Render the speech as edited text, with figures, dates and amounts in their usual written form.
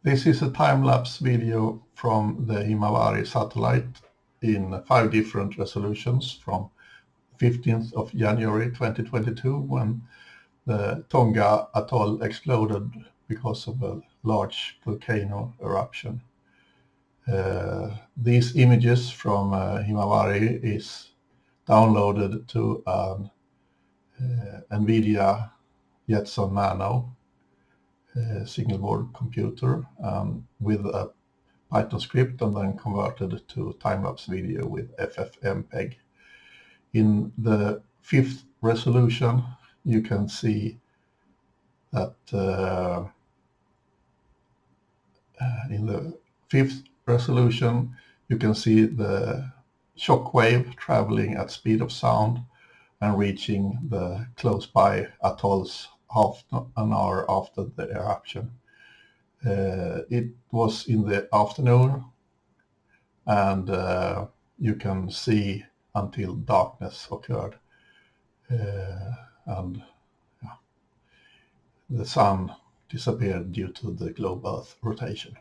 This is a time-lapse video from the Himawari satellite in 5 different resolutions from 15th of January 2022, when the Tonga Atoll exploded because of a large volcano eruption. These images from Himawari is downloaded to an NVIDIA Jetson Nano single board computer with a Python script, and then converted to time-lapse video with FFmpeg. In the 5th resolution, you can see that in the 5th resolution, you can see the shock wave traveling at speed of sound and reaching the close by atolls half an hour after the eruption. It was in the afternoon, and you can see until darkness occurred, and the sun disappeared due to the globe Earth rotation.